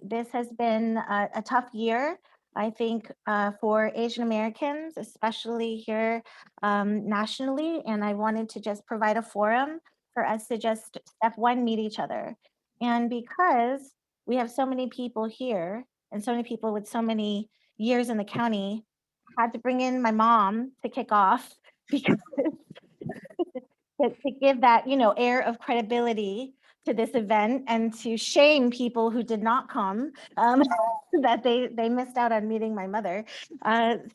This has been a tough year, I think, for Asian Americans, especially here nationally. And I wanted to just provide a forum for us to just, step one, meet each other. And because we have so many people here and so many people with so many years in the county, I had to bring in my mom to kick off because to give that, air of credibility to this event and to shame people who did not come, that they missed out on meeting my mother.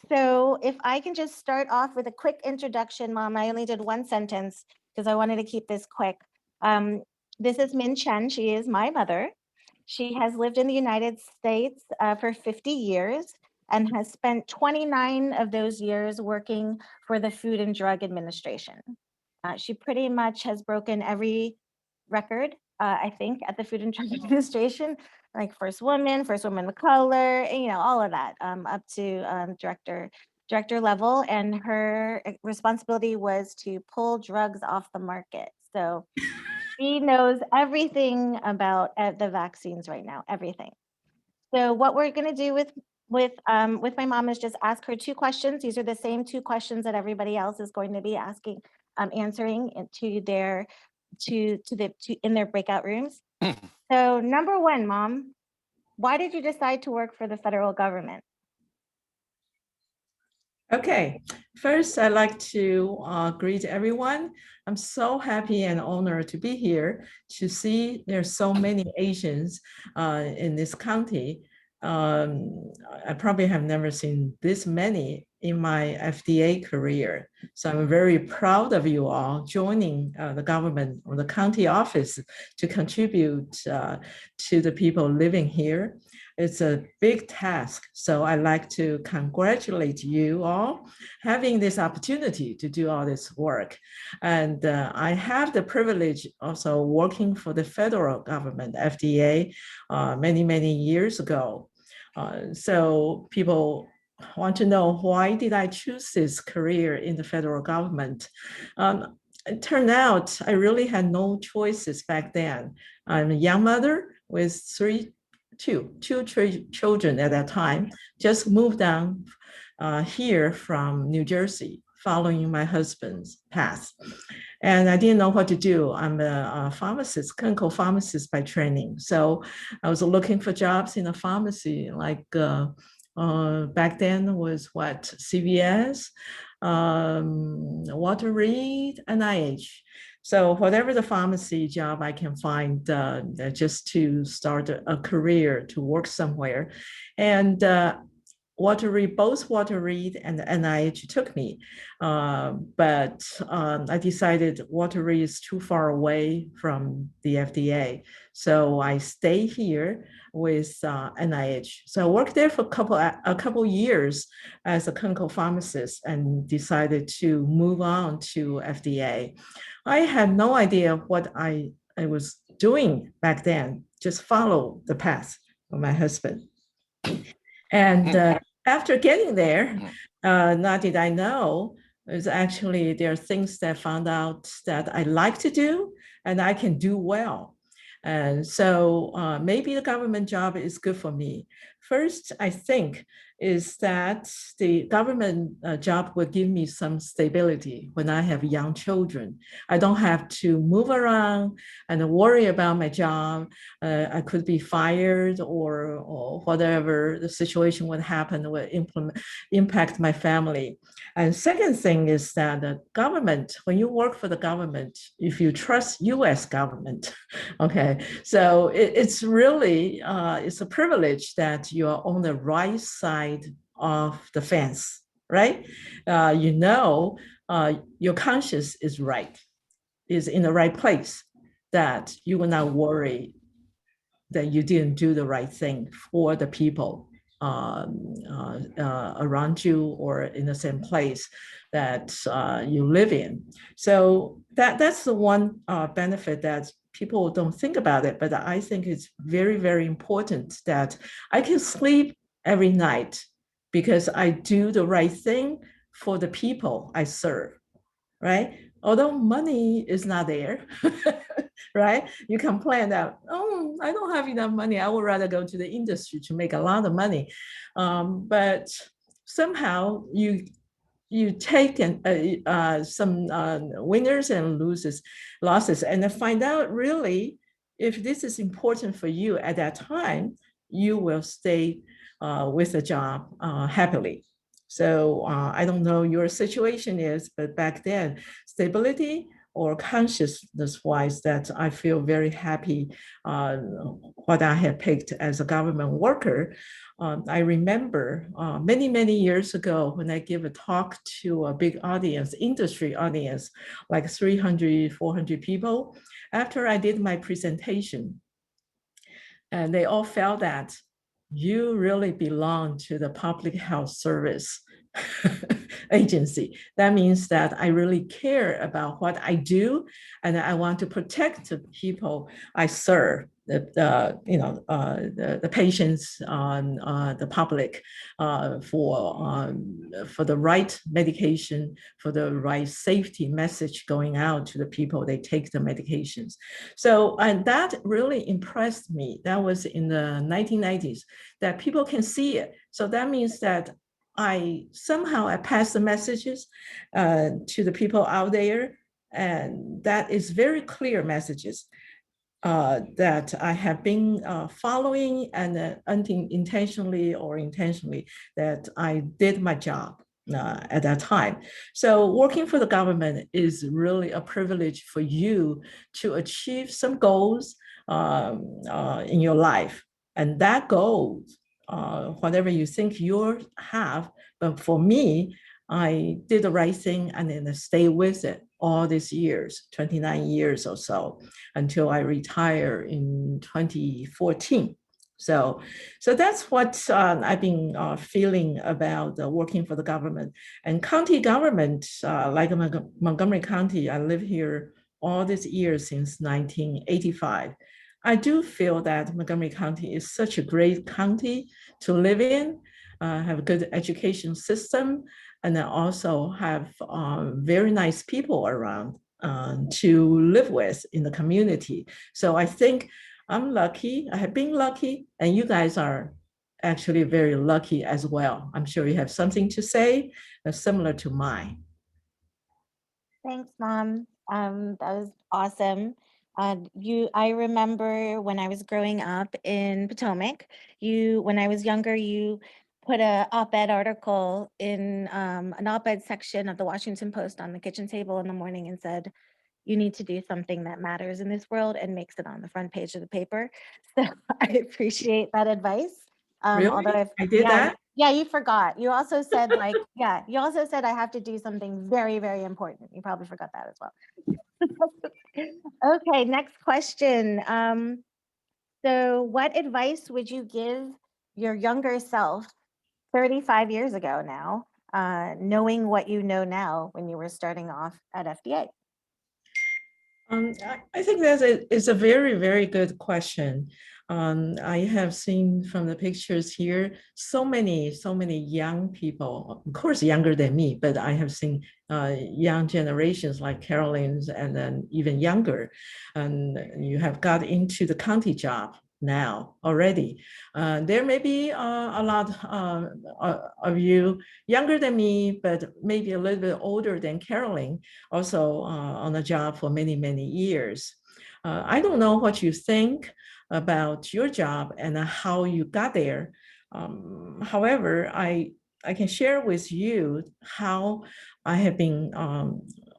So if I can just start off with a quick introduction, Mom, I only did one sentence because I wanted to keep this quick. This is Min Chen. She is my mother. She has lived in the United States for 50 years and has spent 29 of those years working for the Food and Drug Administration. She pretty much has broken every record, I think, at the Food and Drug Administration, like first woman of color, and, all of that, up to director level. And her responsibility was to pull drugs off the market. So she knows everything about the vaccines right now, everything. So what we're going to do with my mom is just ask her two questions. These are the same two questions that everybody else is going to be asking, answering in their breakout rooms. So number one, Mom, why did you decide to work for the federal government? Okay, first I'd like to greet everyone. I'm so happy and honored to be here to see there's so many Asians in this county. I probably have never seen this many in my FDA career. So I'm very proud of you all joining the government or the county office to contribute to the people living here. It's a big task. So I'd like to congratulate you all having this opportunity to do all this work. And I have the privilege also working for the federal government, FDA, many, many years ago. So people want to know, why did I choose this career in the federal government? It turned out I really had no choices back then. I'm a young mother with two children at that time, just moved down here from New Jersey, following my husband's path. And I didn't know what to do. I'm a pharmacist, clinical pharmacist by training. So I was looking for jobs in a pharmacy, like back then was what, CVS, Walter Reed, NIH. So whatever the pharmacy job I can find, just to start a career, to work somewhere. And both Walter Reed and NIH took me, but I decided Walter Reed is too far away from the FDA. So I stay here with NIH. So I worked there for a couple years as a clinical pharmacist and decided to move on to FDA. I had no idea what I was doing back then, just follow the path of my husband. And after getting there, not did I know, is actually there are things that I found out that I like to do and I can do well. And so maybe the government job is good for me. First, I think is that the government job will give me some stability when I have young children. I don't have to move around and worry about my job. I could be fired or whatever the situation would happen would impact my family. And second thing is that the government, when you work for the government, if you trust US government, okay, so it's really, it's a privilege that you are on the right side of the fence, right? Your conscience is right, is in the right place, that you will not worry that you didn't do the right thing for the people around you or in the same place that you live in. So that's the one benefit that people don't think about it, but I think it's very, very important that I can sleep every night because I do the right thing for the people I serve, right? Although money is not there, right? You complain that, oh, I don't have enough money. I would rather go to the industry to make a lot of money. But somehow you take some winners and losses, and then find out really if this is important for you at that time, you will stay with the job happily. So I don't know your situation is, but back then, stability or consciousness wise, that I feel very happy what I had picked as a government worker. I remember many, many years ago when I gave a talk to a big audience, industry audience, like 300, 400 people. After I did my presentation, and they all felt that you really belong to the public health service agency. That means that I really care about what I do, and I want to protect the people I serve, the patients, the public, for the right medication, for the right safety message going out to the people they take the medications. So, and that really impressed me. That was in the 1990s, that people can see it. So that means that I pass the messages to the people out there, and that is very clear messages that I have been following, and unintentionally or intentionally, that I did my job at that time. So working for the government is really a privilege for you to achieve some goals in your life. And that goal, whatever you think you have, but for me, I did the right thing and then stay with it all these years, 29 years or so, until I retire in 2014. So that's what I've been feeling about working for the government. And county government, like Montgomery County, I live here all these years since 1985. I do feel that Montgomery County is such a great county to live in, have a good education system, and then also have very nice people around to live with in the community. So I think I'm lucky, I have been lucky, and you guys are actually very lucky as well. I'm sure you have something to say similar to mine. Thanks, Mom. That was awesome. I remember when I was growing up in Potomac, when I was younger, you put a op-ed article in an op-ed section of the Washington Post on the kitchen table in the morning and said, you need to do something that matters in this world, and makes it on the front page of the paper. So I appreciate that advice. Although Really? I did yeah, that? yeah, you forgot. You also said like, yeah, you also said I have to do something very, very important. You probably forgot that as well. Okay, next question. So what advice would you give your younger self 35 years ago now, knowing what you know now when you were starting off at FDA? I think is a very, very good question. I have seen from the pictures here so many young people, of course, younger than me, but I have seen young generations like Carolyn's and then even younger. And you have got into the county job now already. There may be a lot of you younger than me, but maybe a little bit older than Carolyn, also on the job for many, many years. I don't know what you think about your job and how you got there. However, I can share with you how I have been,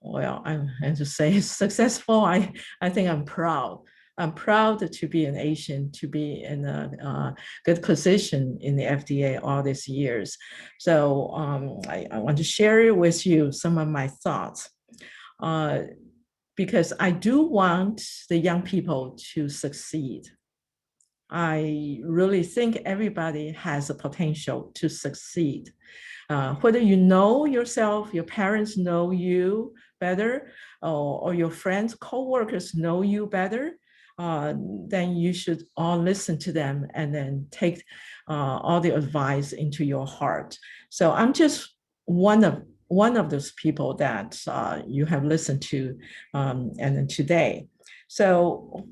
well, I have to say successful. I think I'm proud. I'm proud to be an Asian, to be in a good position in the FDA all these years. So I want to share with you some of my thoughts. Because I do want the young people to succeed. I really think everybody has a potential to succeed. Whether you know yourself, your parents know you better, or your friends, co-workers know you better, then you should all listen to them and then take all the advice into your heart. So I'm just one of those people that you have listened to and today. So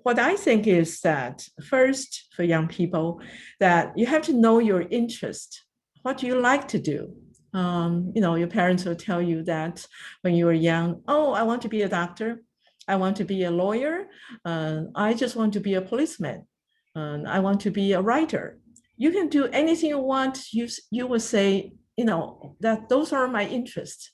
what I think is that first for young people, that you have to know your interest, what you like to do. Your parents will tell you that when you were young, oh, I want to be a doctor. I want to be a lawyer. I just want to be a policeman. I want to be a writer. You can do anything you want. You will say, that those are my interests.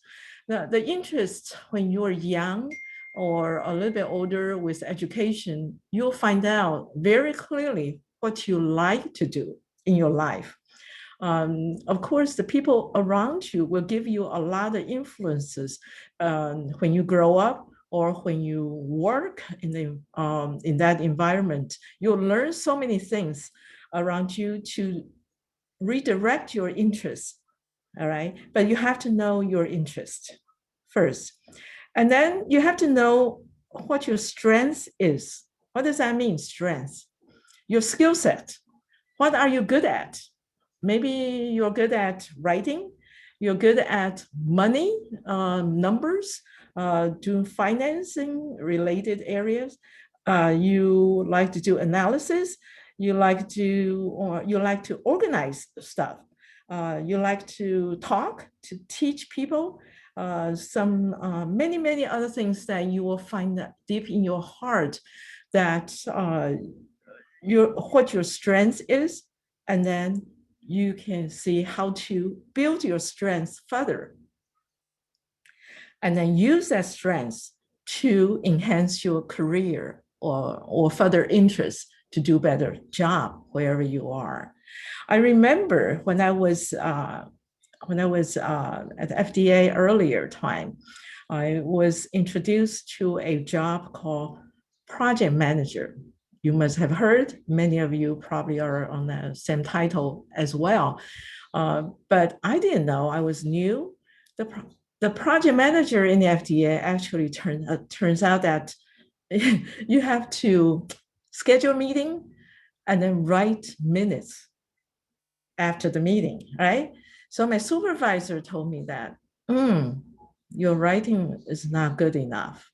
The interests when you're young or a little bit older with education, you'll find out very clearly what you like to do in your life. Of course, the people around you will give you a lot of influences when you grow up or when you work in that environment. You'll learn so many things around you to redirect your interests. All right, but you have to know your interest first. And then you have to know what your strength is. What does that mean, strength? Your skill set. What are you good at? Maybe you're good at writing. You're good at money, numbers, doing financing related areas. You like to do analysis. You like to organize stuff. You like to talk, to teach people, many other things that you will find deep in your heart that what your strength is, and then you can see how to build your strength further, and then use that strength to enhance your career or further interest to do better job wherever you are. I remember when I was at the FDA earlier time, I was introduced to a job called project manager. You must have heard, many of you probably are on the same title as well. But I didn't know, I was new. The project manager in the FDA actually turns out that you have to schedule a meeting and then write minutes after the meeting, right? So my supervisor told me that, your writing is not good enough.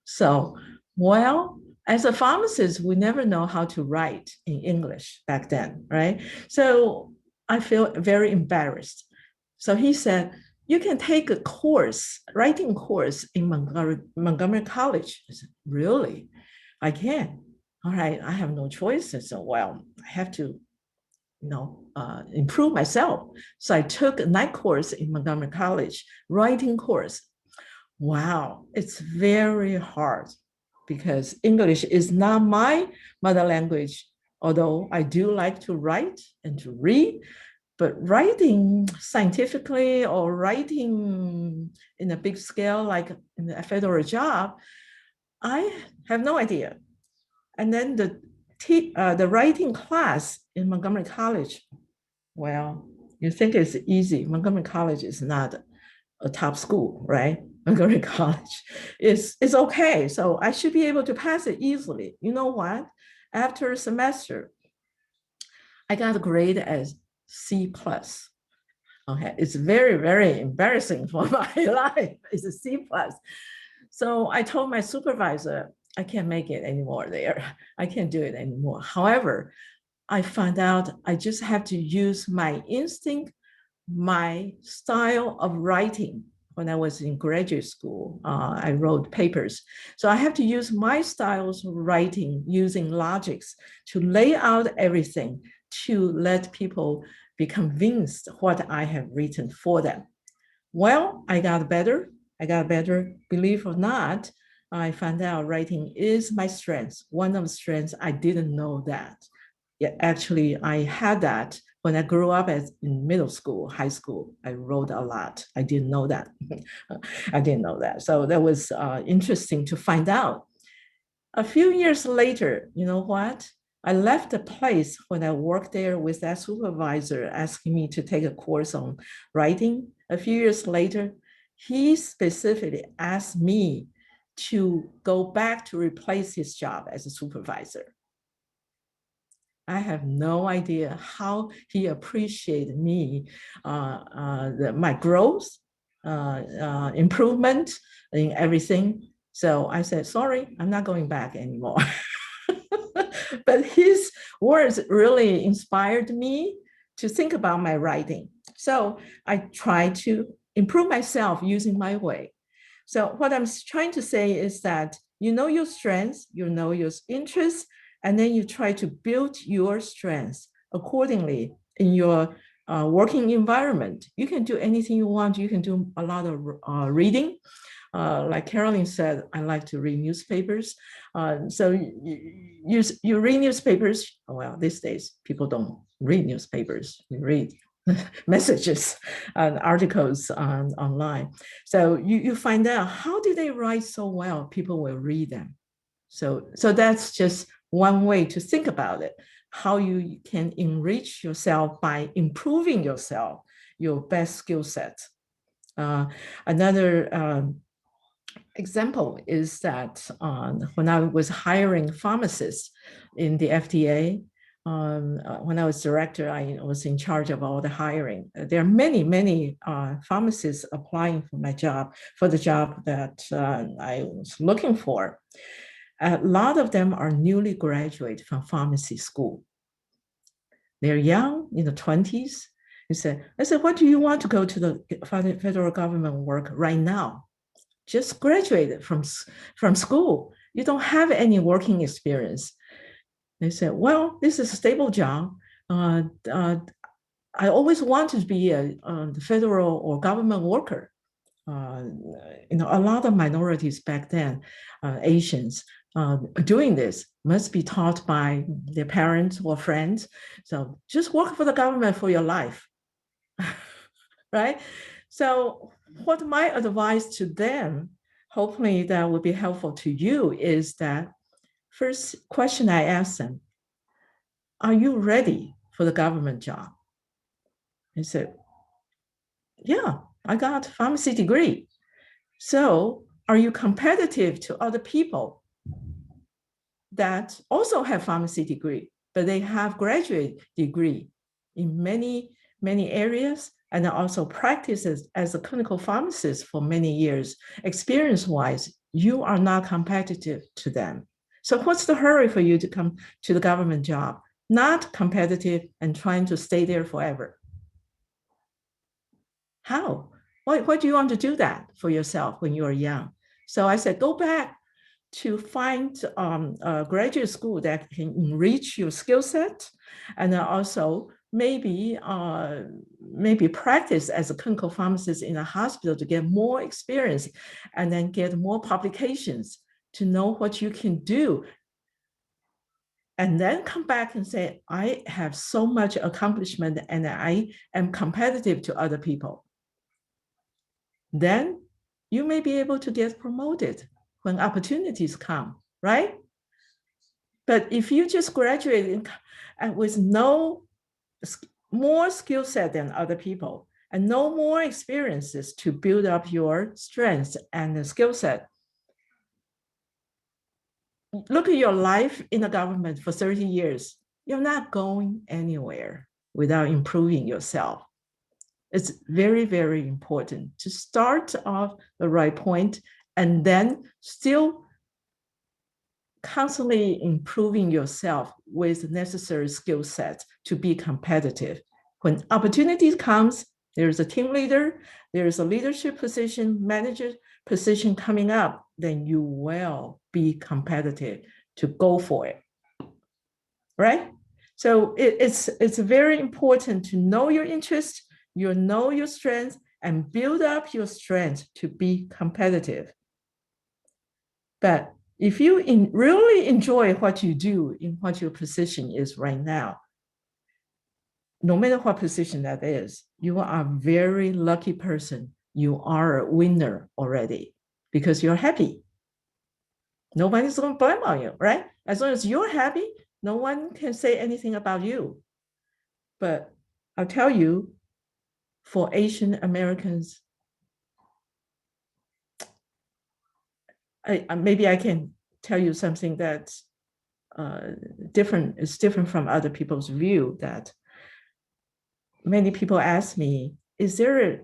So, well, as a pharmacist, we never know how to write in English back then, right? So I feel very embarrassed. So he said, you can take a writing course in Montgomery College. I said, really? I can. All right, I have no choice. So, well, I have to improve myself. So I took a night course in Montgomery College, writing course. Wow, it's very hard because English is not my mother language, although I do like to write and to read, but writing scientifically or writing in a big scale, like in a federal job, I have no idea. And then the writing class in Montgomery College, well, you think it's easy. Montgomery College is not a top school, right? Montgomery College is okay. So I should be able to pass it easily. You know what? After a semester, I got a grade as C+. Okay, it's very embarrassing for my life. It's a C+. So I told my supervisor, I can't make it anymore there. I can't do it anymore. However, I found out I just have to use my instinct, my style of writing. When I was in graduate school, I wrote papers. So I have to use my styles of writing using logics to lay out everything to let people be convinced what I have written for them. Well, I got better, believe it or not. I found out writing is my strength. One of the strengths, I didn't know that. Yeah, actually, I had that when I grew up in middle school, high school. I wrote a lot. I didn't know that. I didn't know that. So that was interesting to find out. A few years later, you know what? I left the place when I worked there with that supervisor asking me to take a course on writing. A few years later, he specifically asked me to go back to replace his job as a supervisor. I have no idea how he appreciated me, my growth, improvement in everything. So I said, sorry, I'm not going back anymore. But his words really inspired me to think about my writing. So I try to improve myself using my way. So what I'm trying to say is that you know your strengths, you know your interests, and then you try to build your strengths accordingly in your working environment. You can do anything you want. You can do a lot of reading. Like Carolyn said, I like to read newspapers. So you read newspapers. Well, these days people don't read newspapers. You read messages and articles online. So you find out how do they write so well, people will read them. So that's just one way to think about it, how you can enrich yourself by improving yourself, your best skill set. Another example is that when I was hiring pharmacists in the FDA, when I was director, I was in charge of all the hiring. There are many pharmacists applying for my job, for the job that I was looking for. A lot of them are newly graduated from pharmacy school. They're young, in the 20s. I said, what do you want to go to the federal government work right now? Just graduated from school. You don't have any working experience. They said, well, this is a stable job. I always wanted to be a federal or government worker. A lot of minorities back then, Asians, doing this must be taught by their parents or friends. So just work for the government for your life, right? So what my advice to them, hopefully that will be helpful to you, is that first question I ask them, are you ready for the government job? They said, yeah, I got a pharmacy degree. So are you competitive to other people that also have pharmacy degree, but they have graduate degree in many areas and also practices as a clinical pharmacist for many years? Experience-wise, you are not competitive to them. So what's the hurry for you to come to the government job? Not competitive and trying to stay there forever. How? Why do you want to do that for yourself when you are young? So I said, go back to find a graduate school that can enrich your skill set, and then also maybe practice as a clinical pharmacist in a hospital to get more experience, and then get more publications to know what you can do. And then come back and say, I have so much accomplishment and I am competitive to other people. Then you may be able to get promoted when opportunities come, right? But if you just graduate and with no more skill set than other people and no more experiences to build up your strengths and the skill set, look at your life in the government for 30 years. You're not going anywhere without improving yourself. It's very, very important to start off the right point and then still constantly improving yourself with necessary skill sets to be competitive. When opportunity comes, there's a team leader, there's a leadership position, manager position coming up, then you will be competitive to go for it, right? So it's very important to know your interest, you know your strengths, and build up your strength to be competitive. But if you really enjoy what you do in what your position is right now, no matter what position that is, you are a very lucky person. You are a winner already because you're happy. Nobody's going to blame on you, right? As long as you're happy, no one can say anything about you. But I'll tell you, for Asian Americans, maybe I can tell you something that's different from other people's view, that many people ask me, is there a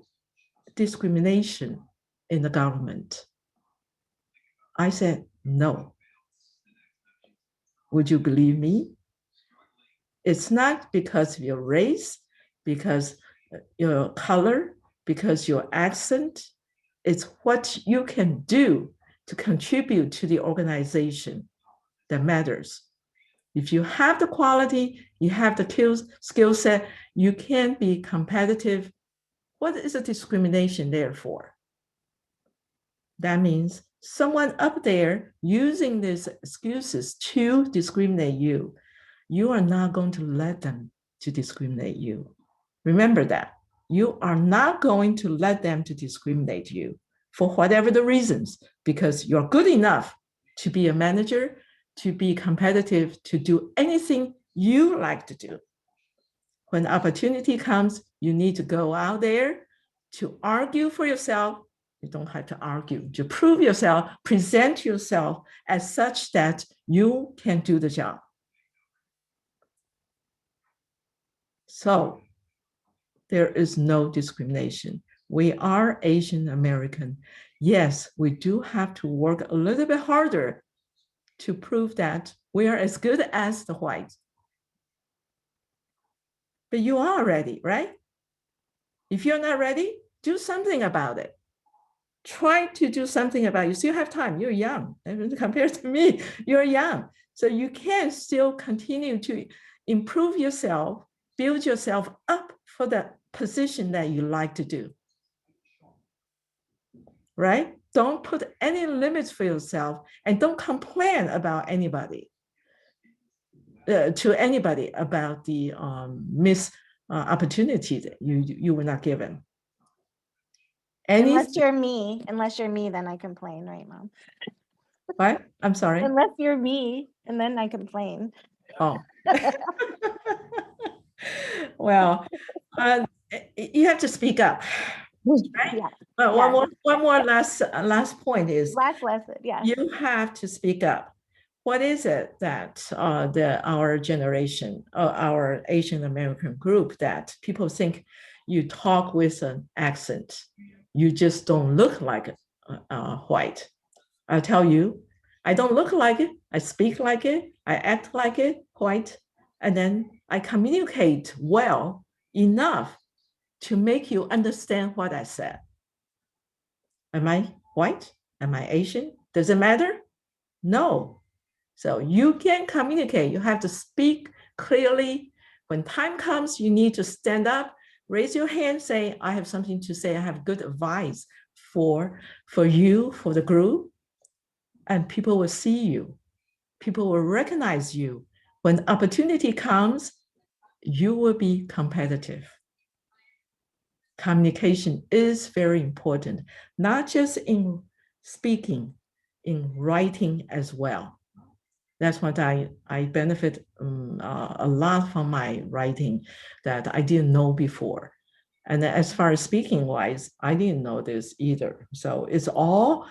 discrimination in the government? I said, no. Would you believe me? It's not because of your race, because your color, because your accent. It's what you can do to contribute to the organization that matters. If you have the quality, you have the skill set, you can be competitive. What is the discrimination there for? That means someone up there using these excuses to discriminate you. You are not going to let them to discriminate you. Remember that. You are not going to let them to discriminate you for whatever the reasons, because you're good enough to be a manager, to be competitive, to do anything you like to do. When opportunity comes, you need to go out there to argue for yourself. You don't have to argue, to prove yourself, present yourself as such that you can do the job. So there is no discrimination. We are Asian American. Yes, we do have to work a little bit harder to prove that we are as good as the whites. But you are ready, right? If you're not ready, do something about it. Try to do something about it. You still have time. You're young. Compared to me, you're young. So you can still continue to improve yourself, build yourself up for the position that you like to do. Right? Don't put any limits for yourself, and don't complain about anybody. To anybody about the missed opportunity that you were not given. Unless you're me, then I complain, right, Mom? What? I'm sorry. Unless you're me, and then I complain. Oh. Well, you have to speak up. Right? Yeah. One more last point is last lesson. Yeah. You have to speak up. What is it that our generation, our Asian American group, that people think you talk with an accent, you just don't look like white? I tell you, I don't look like it. I speak like it. I act like it, white, and then I communicate well enough to make you understand what I said. Am I white? Am I Asian? Does it matter? No. So you can communicate. You have to speak clearly. When time comes, you need to stand up, raise your hand, say, I have something to say. I have good advice for you, for the group. And people will see you. People will recognize you. When opportunity comes, you will be competitive. Communication is very important, not just in speaking, in writing as well. That's what I benefit a lot from my writing that I didn't know before. And as far as speaking wise, I didn't know this either. So it's all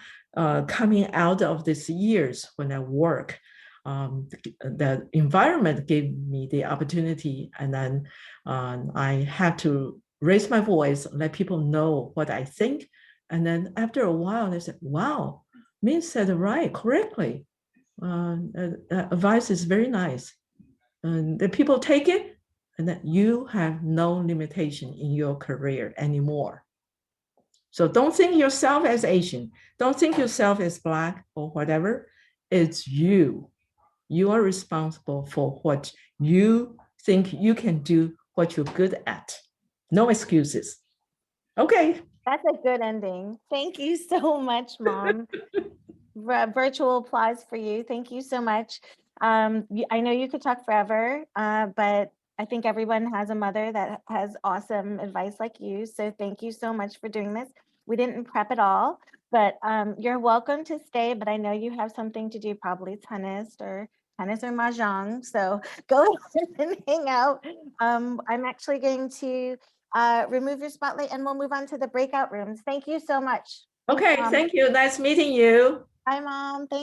coming out of these years when I work. The environment gave me the opportunity, and then I had to raise my voice, let people know what I think. And then after a while, they said, wow, Min said it right, correctly. Advice is very nice. And the people take it, and that you have no limitation in your career anymore. So don't think yourself as Asian. Don't think yourself as Black or whatever. It's you. You are responsible for what you think you can do, what you're good at. No excuses. Okay. That's a good ending. Thank you so much, Mom. Virtual applause for you. Thank you so much. I know you could talk forever, but I think everyone has a mother that has awesome advice like you. So thank you so much for doing this. We didn't prep at all, but you're welcome to stay, but I know you have something to do, probably tennis or mahjong. So go ahead and hang out. I'm actually going to remove your spotlight and we'll move on to the breakout rooms. Thank you so much. Okay, thank you. Nice meeting you. Bye, Mom. Thank